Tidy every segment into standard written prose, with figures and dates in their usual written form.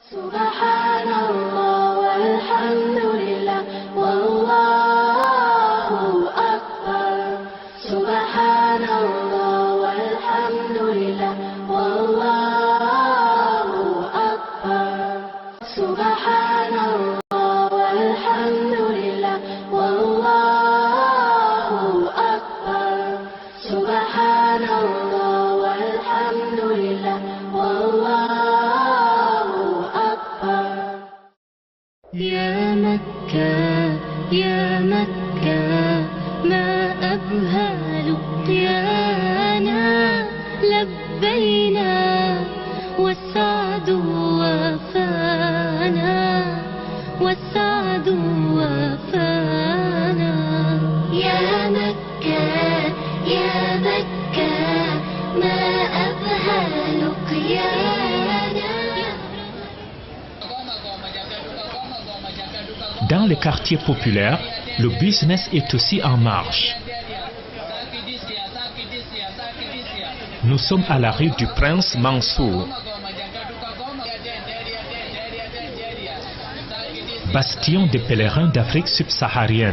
Subhanallah walhamdulillah wallahu akbar. Subhanallah walhamdulillah wallahu akbar. Subhanallah walhamdulillah wallahu akbar. Subhanallah walhamdulillah wallahu akbar. يا مكة يا مكة ما أبهى لقيانا لبينا والسعد وفانا والسعد وفانا. يا مكة يا مكة ما أبهى لقيانا. Dans les quartiers populaires, le business est aussi en marche. Nous sommes à la rue du Prince Mansour, bastion des pèlerins d'Afrique subsaharienne.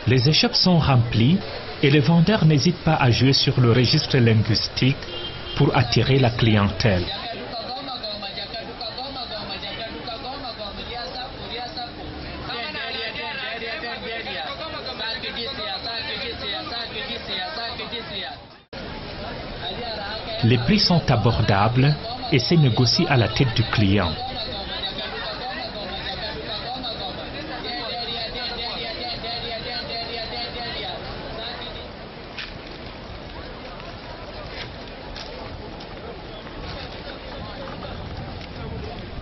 Les échoppes sont remplies et les vendeurs n'hésitent pas à jouer sur le registre linguistique pour attirer la clientèle. Les prix sont abordables et se négocient à la tête du client.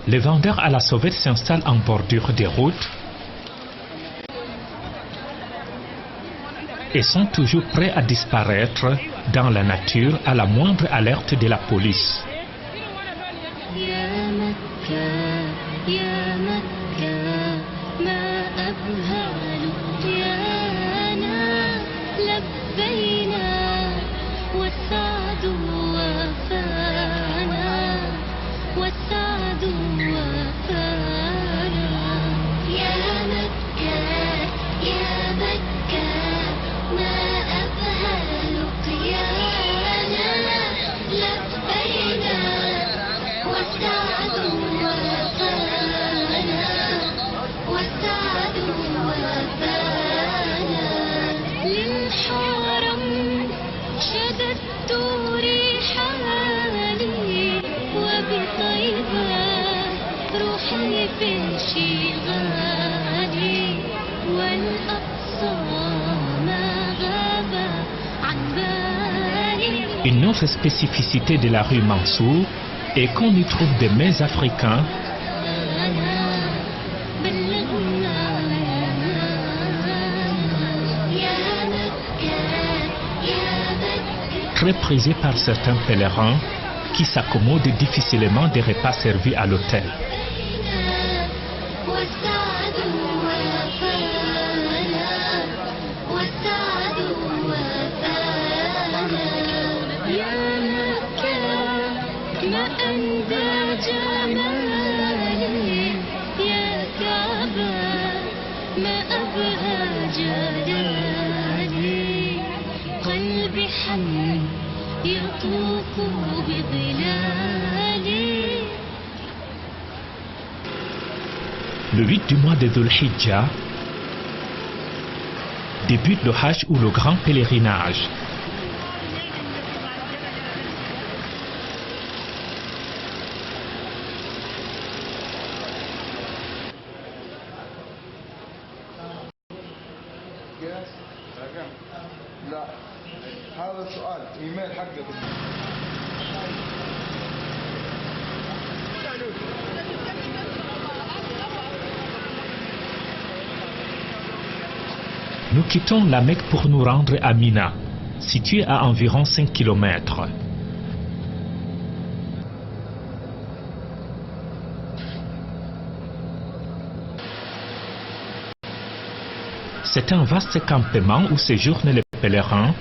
Les vendeurs à la sauvette s'installent en bordure des routes et sont toujours prêts à disparaître dans la nature à la moindre alerte de la police. Une autre spécificité de la rue Mansour est qu'on y trouve des mets africains très prisés par certains pèlerins qui s'accommodent difficilement des repas servis à l'hôtel. Le 8 du mois de Dhul Hijjah débute le Hajj ou le grand pèlerinage. Nous quittons la Mecque pour nous rendre à Mina, située à environ 5 km. C'est un vaste campement où séjournent les pèlerins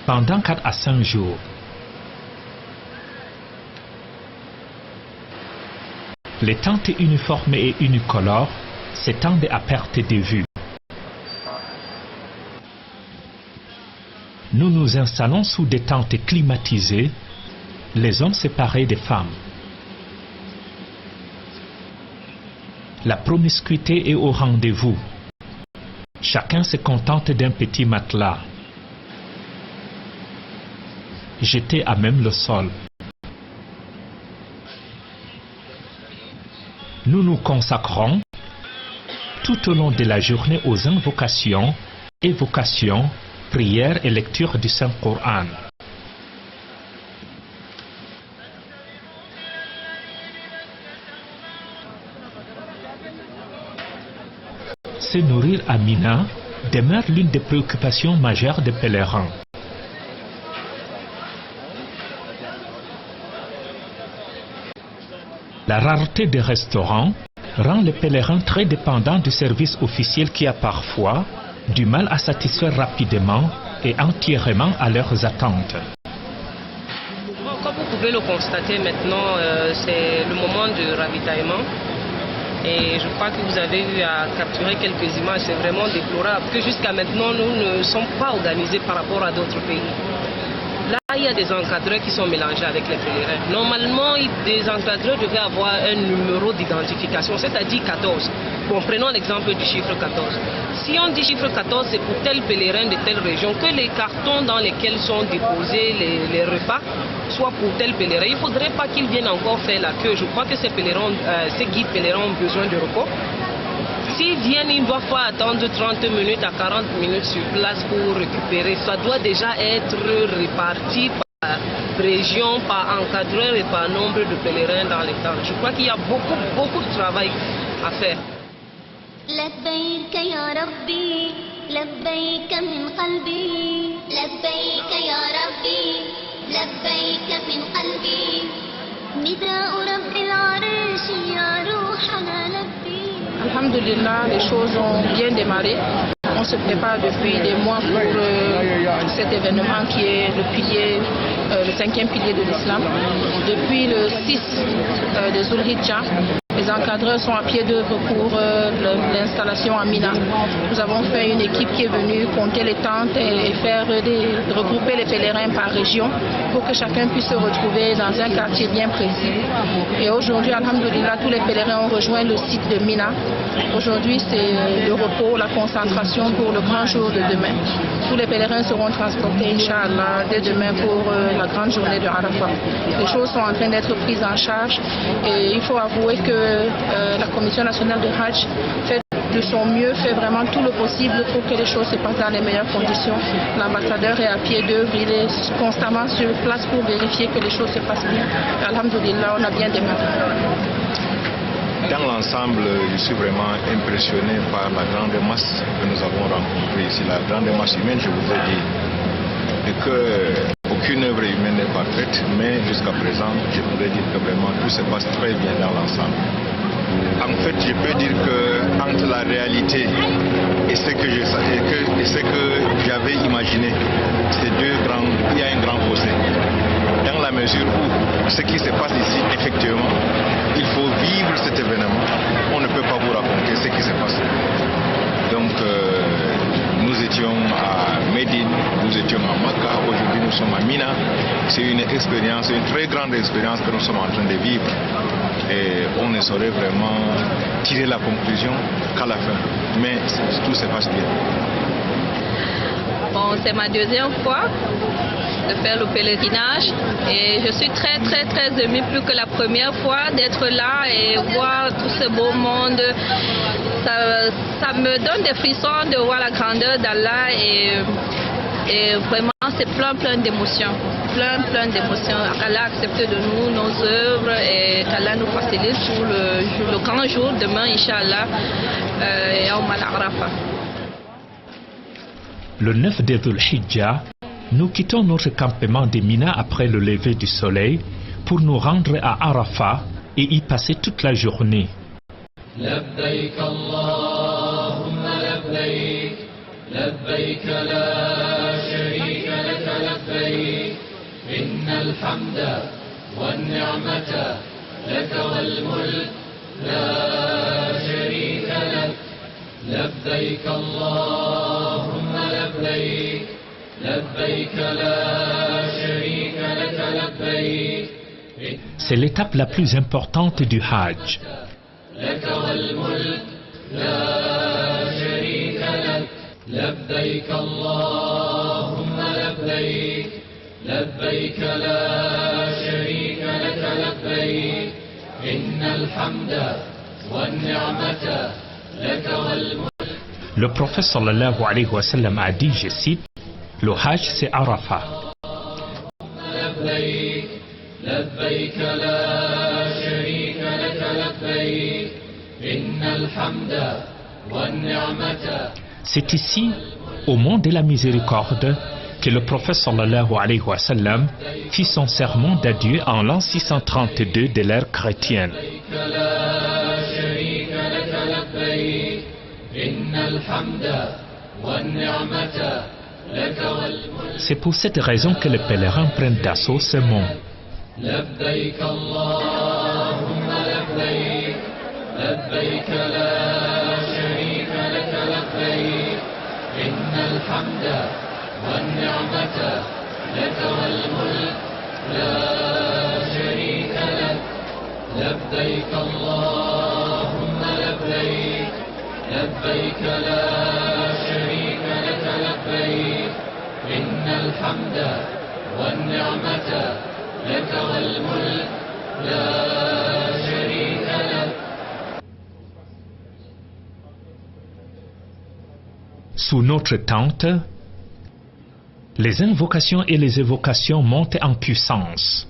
pendant 4 à 5 jours. Les tentes uniformes et unicolores s'étendent à perte de vue. Nous nous installons sous des tentes climatisées, les hommes séparés des femmes. La promiscuité est au rendez-vous. Chacun se contente d'un petit matelas, jeté à même le sol. Nous nous consacrons tout au long de la journée aux invocations, évocations, prières et lecture du Saint-Coran. Se nourrir à Mina demeure l'une des préoccupations majeures des pèlerins. La rareté des restaurants rend les pèlerins très dépendants du service officiel qui a parfois du mal à satisfaire rapidement et entièrement à leurs attentes. Comme vous pouvez le constater maintenant, c'est le moment de ravitaillement. Et je crois que vous avez eu à capturer quelques images, c'est vraiment déplorable que jusqu'à maintenant nous ne sommes pas organisés par rapport à d'autres pays. Là, il y a des encadreurs qui sont mélangés avec les pèlerins. Normalement, des encadreurs devaient avoir un numéro d'identification, c'est-à-dire 14. Bon, prenons l'exemple du chiffre 14. Si on dit chiffre 14, c'est pour tel pèlerin de telle région, que les cartons dans lesquels sont déposés les repas soient pour tel pèlerin. Il ne faudrait pas qu'ils viennent encore faire la queue. Je crois que ces guides pèlerins ont besoin de repos. S'ils viennent, ils ne doivent pas attendre 30 minutes à 40 minutes sur place pour récupérer. Ça doit déjà être réparti par région, par encadreur et par nombre de pèlerins dans les temps. Je crois qu'il y a beaucoup de travail à faire. لبيك يا ربي لبيك من قلبي لبيك يا ربي لبيك من قلبي نداء رب العرش يا روحنا لبي. Alhamdulillah, les choses ont bien démarré. On se prépare depuis des mois pour cet événement qui est le pilier, le 5e pilier de l'islam. Depuis le 6 de Zulhijjah, les encadreurs sont à pied d'œuvre pour l'installation à Mina. Nous avons fait une équipe qui est venue compter les tentes et regrouper les pèlerins par région pour que chacun puisse se retrouver dans un quartier bien précis. Et aujourd'hui, alhamdoulilah, tous les pèlerins ont rejoint le site de Mina. Aujourd'hui, c'est le repos, la concentration pour le grand jour de demain. Tous les pèlerins seront transportés, Inch'Allah, dès demain pour la grande journée de Arafat. Les choses sont en train d'être prises en charge et il faut avouer que la Commission nationale de Hajj fait de son mieux, fait vraiment tout le possible pour que les choses se passent dans les meilleures conditions. L'ambassadeur est à pied d'œuvre, il est constamment sur place pour vérifier que les choses se passent bien. Alhamdoulilah, on a bien démarré. Dans l'ensemble, je suis vraiment impressionné par la grande masse que nous avons rencontrée ici, la grande masse humaine, je vous ai dit, et que aucune œuvre humaine n'est parfaite, mais jusqu'à présent, je pourrais dire que vraiment tout se passe très bien dans l'ensemble. En fait, je peux dire que entre la réalité et ce que j'avais imaginé, il y a un grand fossé. Dans la mesure où ce qui se passe ici, effectivement, il faut vivre cet événement. On ne peut pas vous raconter ce qui se passe. Donc, nous étions à Médine, nous étions à Makka, aujourd'hui nous sommes à Mina. C'est une expérience, une très grande expérience que nous sommes en train de vivre. Et on ne saurait vraiment tirer la conclusion qu'à la fin. Mais tout se passe bien. Bon, c'est ma deuxième fois de faire le pèlerinage et je suis très émue, plus que la première fois, d'être là et voir tout ce beau monde. Ça me donne des frissons de voir la grandeur d'Allah et vraiment c'est plein d'émotions. plein d'émotions. Qu'Allah accepte de nous nos œuvres et qu'Allah nous facilite pour le grand jour demain, Inch'Allah, Yawm al-Arafah. Le 9 de Dhul Hijjah, nous quittons notre campement de Mina après le lever du soleil pour nous rendre à Arafat et y passer toute la journée. لبيك اللهم لبيك لبيك لا شريك لك لبيك إن الحمد والنعمة لك والملك لا شريك لك لبيك اللهم لبيك لبيك لا شريك لك لبيك. C'est l'étape la plus importante du Hajj. لك والملك لا شريك لك لبيك اللهم لبيك لبيك لا شريك لك لبيك إن الحمد والنعمة لك والملك. Le prophète sallallahu alayhi wa sallam a dit, je cite, le Hajj c'est Arafat. لبيك لبيك لا شريك لك لبيك إن الحمد والنعمة. C'est ici, au mont de la miséricorde, que le prophète sallallahu alayhi wa sallam fit son sermon d'adieu en l'an 632 de l'ère chrétienne. لا شريك لك لبيك إن الحمد والنعمة لك والملك. C'est pour cette raison que les pèlerins prennent d'assaut ce mont. لبيك اللهم لبيك لبيك لا شريك لك لبيك إن الحمد والنعمة لك والملك لا شريك لك لبيك اللهم لبيك لبيك لا شريك لك لبيك إن الحمد والنعمة لك والملك لا شريك لك. Sous notre tente, les invocations et les évocations montent en puissance.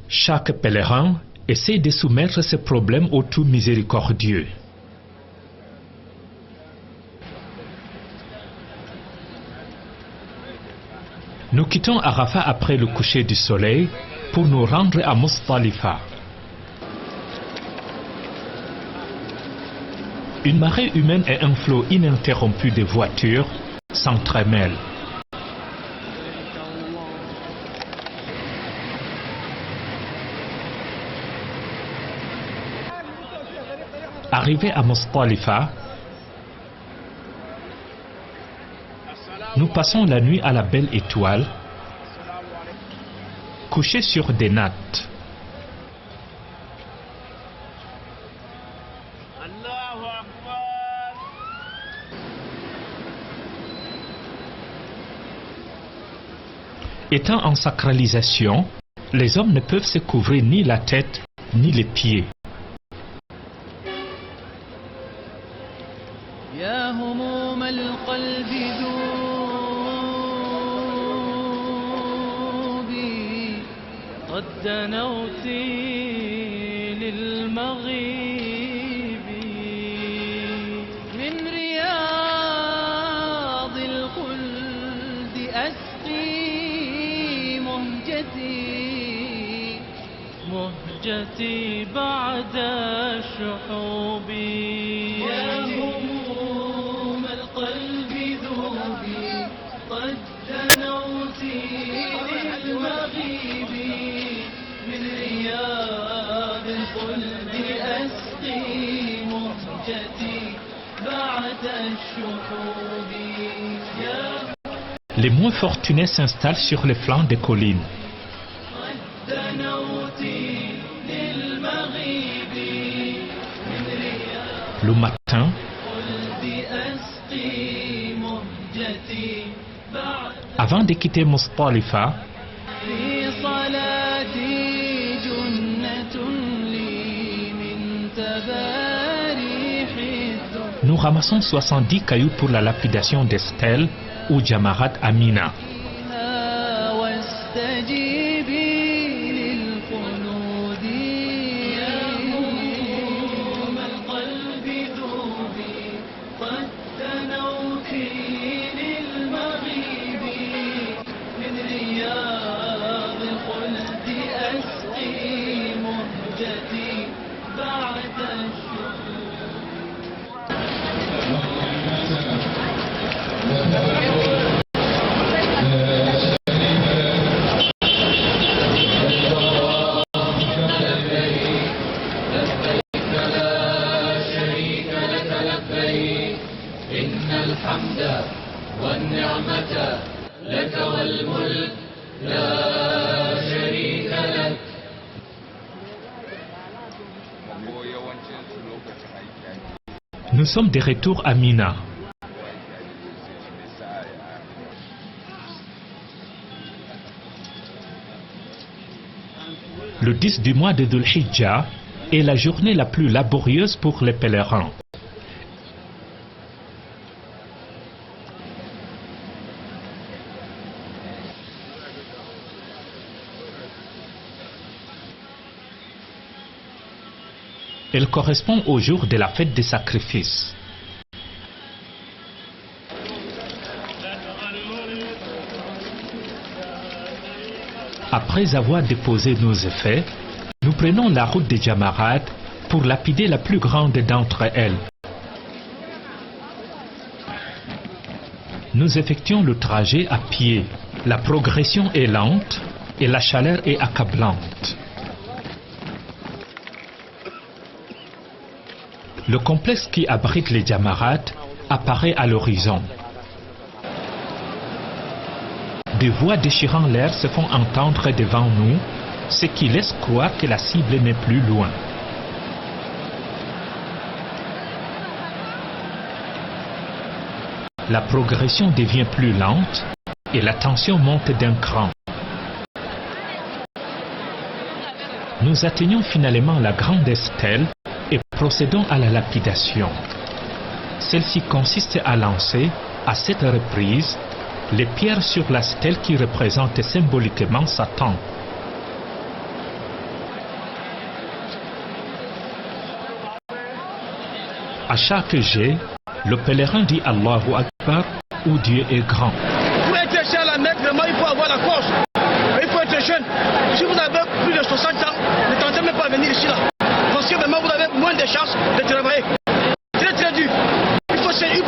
Chaque pèlerin essaie de soumettre ses problèmes au tout miséricordieux. Nous quittons Arafat après le coucher du soleil pour nous rendre à Muzdalifa. Une marée humaine et un flot ininterrompu de voitures s'entremêlent. Arrivés à Muzdalifa, nous passons la nuit à la belle étoile, couchés sur des nattes. Étant en sacralisation, les hommes ne peuvent se couvrir ni la tête ni les pieds. يا هموم القلب ذوبي قد دنوت للمغيب من رياض الخلد أسقي مهجتي بعد الشحوب. القلب ذوبي قد دنوت للمغيب من رياض الخلد أسقي مهجتي بعد الشحوب. Les moins fortunés s'installent sur les flancs des collines. قد دنوت للمغيب من رياض Le matin, avant de quitter Muzdalifa, nous ramassons 70 cailloux pour la lapidation des stèles ou Jamarat Amina. Nous sommes de retour à Mina. Le 10 du mois de Dhul Hijjah est la journée la plus laborieuse pour les pèlerins. Elle correspond au jour de la fête des sacrifices. Après avoir déposé nos effets, nous prenons la route des Jamarat pour lapider la plus grande d'entre elles. Nous effectuons le trajet à pied. La progression est lente et la chaleur est accablante. Le complexe qui abrite les Jamarat apparaît à l'horizon. Des voix déchirant l'air se font entendre devant nous, ce qui laisse croire que la cible n'est plus loin. La progression devient plus lente et la tension monte d'un cran. Nous atteignons finalement la grande stèle et procédons à la lapidation. Celle-ci consiste à lancer, à 7 reprises, les pierres sur la stèle qui représente symboliquement Satan. À chaque jet, le pèlerin dit Allahu Akbar ou Dieu est grand. Pour être ici à la Mecque, vraiment il faut avoir la force. Il faut être jeune. Si vous avez plus de 60 ans, ne tentez même pas venir ici là. Parce que vraiment vous avez moins de chances de travailler. Très très dur. Il faut se battre. Il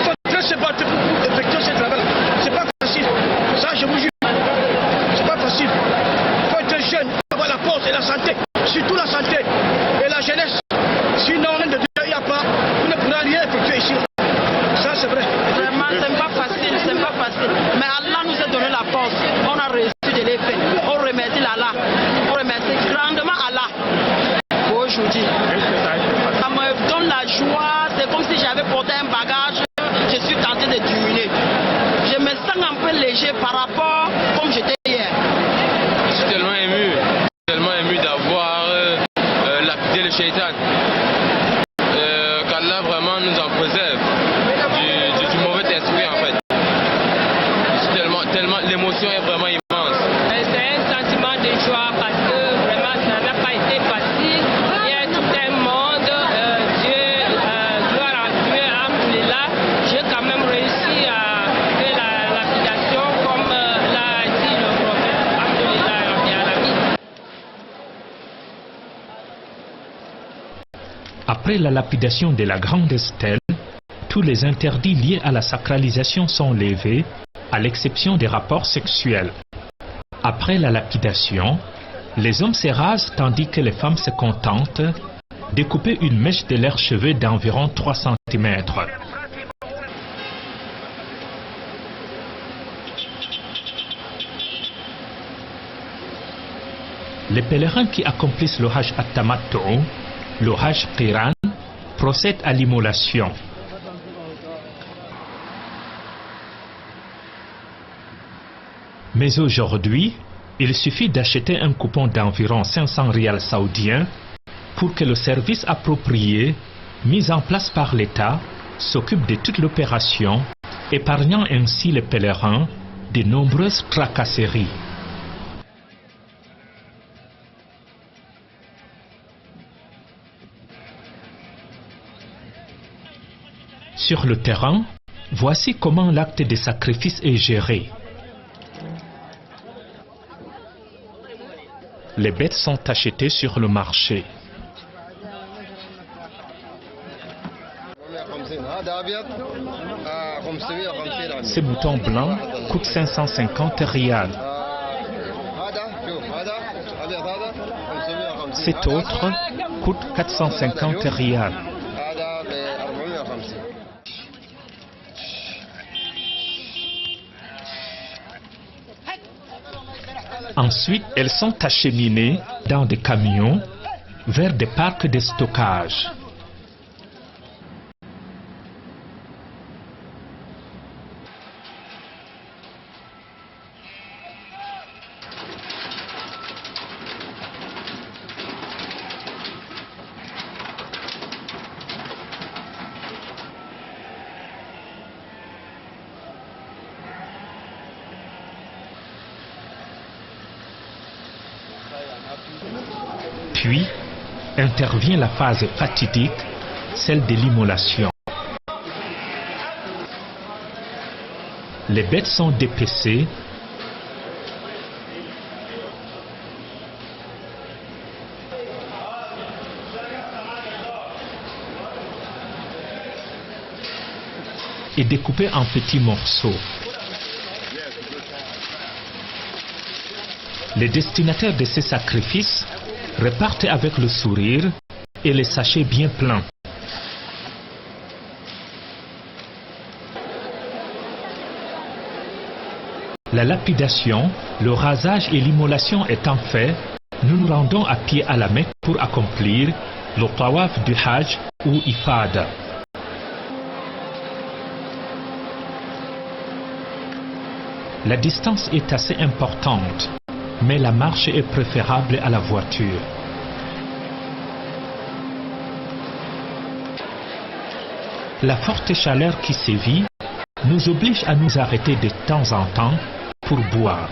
faut très se battre pour effectuer ce travail. C'est pas facile. Ça je vous jure. C'est pas facile. Il faut être jeune, il faut avoir la force et la santé. Surtout la santé et la jeunesse. Sinon, il n'y a pas, vous ne pourrez rien effectuer ici. Ça, c'est vrai. Vraiment, c'est pas facile, c'est pas facile. Mais Allah nous a donné la force. On a réussi de les faire. On remercie Allah. On remercie grandement Allah pour aujourd'hui. Ça me donne la joie. C'est comme si j'avais porté un bagage. Je suis tenté de diminuer. Je me sens un peu léger par rapport comme j'étais hier. Je suis tellement ému d'avoir lapidé le shaitan. Qu'Allah vraiment nous en préserve du mauvais esprit en fait. Tellement l'émotion est vraiment immense. C'est un sentiment de joie parce que vraiment ça n'a pas été facile. Il y a tout un monde, gloire à Dieu, alhamdoulilah. J'ai quand même réussi à faire la lapidation comme l'a dit le prophète. Alhamdoulilah, Rabbi Alamin. Après la lapidation de la grande stèle, tous les interdits liés à la sacralisation sont levés, à l'exception des rapports sexuels. Après la lapidation, les hommes se rasent tandis que les femmes se contentent de couper une mèche de leurs cheveux d'environ 3 cm. Les pèlerins qui accomplissent le Hajj at-Tamattu, le Hajj Qiran, procèdent à l'immolation. Mais aujourd'hui, il suffit d'acheter un coupon d'environ 500 rials saoudiens pour que le service approprié mis en place par l'État, s'occupe de toute l'opération, épargnant ainsi les pèlerins de nombreuses tracasseries. Sur le terrain, voici comment l'acte de sacrifice est géré. Les bêtes sont achetées sur le marché. Ces moutons blancs coûtent 550 rials. Cet autre coûte 450 rials. Ensuite, elles sont acheminées dans des camions vers des parcs de stockage. Puis intervient la phase fatidique, celle de l'immolation. Les bêtes sont dépecées, et découpées en petits morceaux. Les destinataires de ces sacrifices repartent avec le sourire et les sachets bien pleins. La lapidation, le rasage et l'immolation étant faits, nous nous rendons à pied à la Mecque pour accomplir le tawaf du Hajj ou Ifada. La distance est assez importante, mais la marche est préférable à la voiture. La forte chaleur qui sévit nous oblige à nous arrêter de temps en temps pour boire.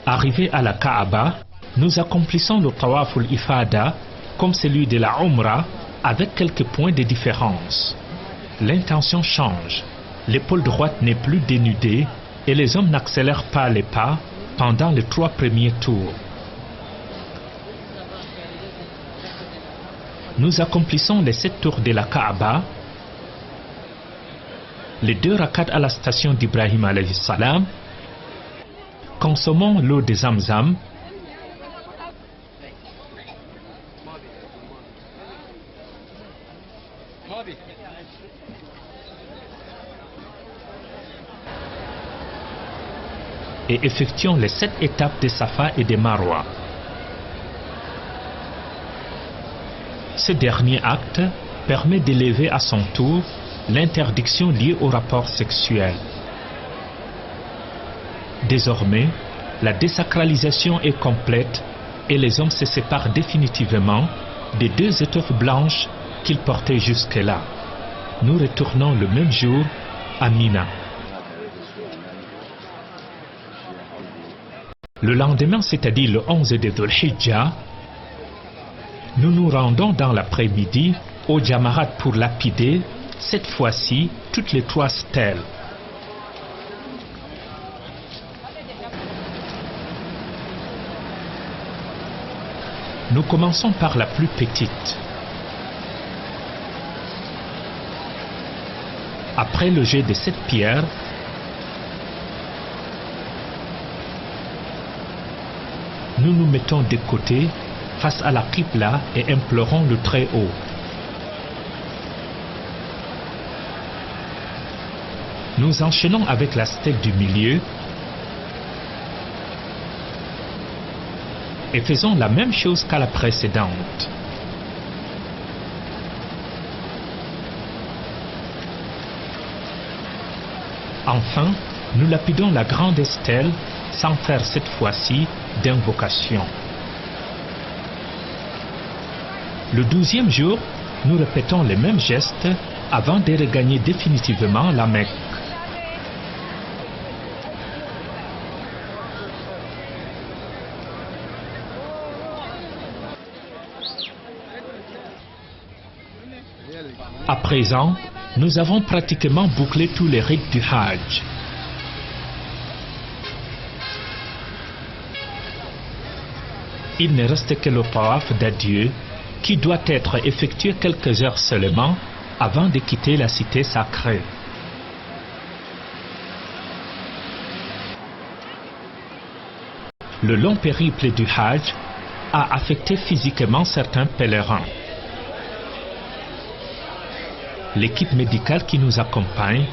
Arrivés à la Kaaba, nous accomplissons le tawaf al-Ifada comme celui de la Umrah avec quelques points de différence. L'intention change, l'épaule droite n'est plus dénudée et les hommes n'accélèrent pas les pas pendant les 3 premiers tours. Nous accomplissons les 7 tours de la Kaaba, les 2 rakats à la station d'Ibrahim alayhi salam, consommons l'eau de Zamzam, et effectuons les 7 étapes de Safa et de Marwa. Ce dernier acte permet d'élever à son tour l'interdiction liée au rapport sexuel. Désormais, la désacralisation est complète et les hommes se séparent définitivement des 2 étoffes blanches qu'ils portaient jusque-là. Nous retournons le même jour à Mina. Le lendemain, c'est-à-dire le 11 de Dhul Hijjah, nous nous rendons dans l'après-midi au Jamarat pour lapider, cette fois-ci, toutes les 3 stèles. Nous commençons par la plus petite. Après le jet de cette pierre, nous nous mettons de côté face à la Qibla et implorons le Très-Haut. Nous enchaînons avec la stèle du milieu et faisons la même chose qu'à la précédente. Enfin, nous lapidons la grande stèle sans faire cette fois-ci d'invocation. Le 12e jour, nous répétons les mêmes gestes avant de regagner définitivement la Mecque. À présent, nous avons pratiquement bouclé tous les rites du Hajj. Il ne reste que le tawaf d'adieu qui doit être effectué quelques heures seulement avant de quitter la cité sacrée. Le long périple du Hajj a affecté physiquement certains pèlerins. L'équipe médicale qui nous accompagne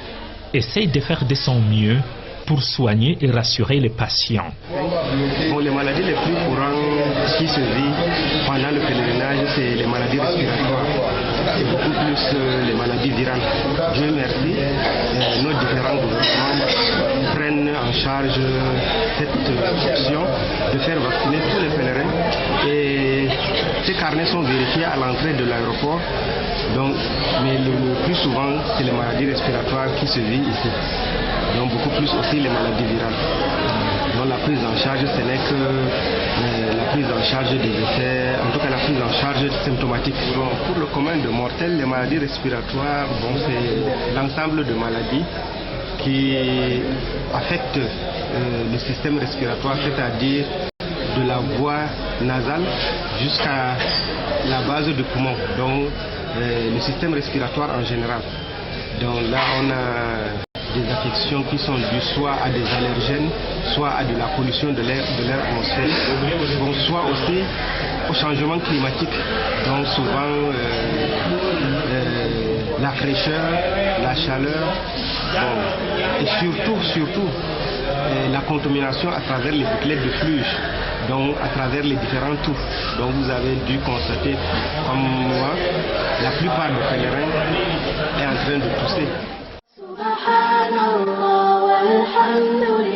essaye de faire de son mieux pour soigner et rassurer les patients. Bon, les maladies les plus courantes qui se vivent pendant le pèlerinage, c'est les maladies respiratoires et beaucoup plus les maladies virales. Dieu merci, nos différents gouvernements prennent en charge cette option de faire vacciner tous les pèlerins et ces carnets sont vérifiés à l'entrée de l'aéroport. Donc, mais le plus souvent, c'est les maladies respiratoires qui se vivent ici. Donc beaucoup plus aussi les maladies virales. Donc la prise en charge, ce n'est que la prise en charge des effets, en tout cas la prise en charge symptomatique. Bon, pour le commun de mortels, les maladies respiratoires, bon, c'est l'ensemble de maladies qui affectent le système respiratoire, c'est-à-dire de la voie nasale jusqu'à la base du poumon, donc le système respiratoire en général. Donc là, on a des affections qui sont dues soit à des allergènes, soit à de la pollution de l'air atmosphérique, bon, soit aussi au changement climatique. Donc souvent la fraîcheur, la chaleur, bon, et surtout la contamination à travers les bouclettes de fluide, donc à travers les différents touffes. Donc vous avez dû constater, comme moi, la plupart des pèlerins est en train de tousser. Subhanallah walhamdulillah.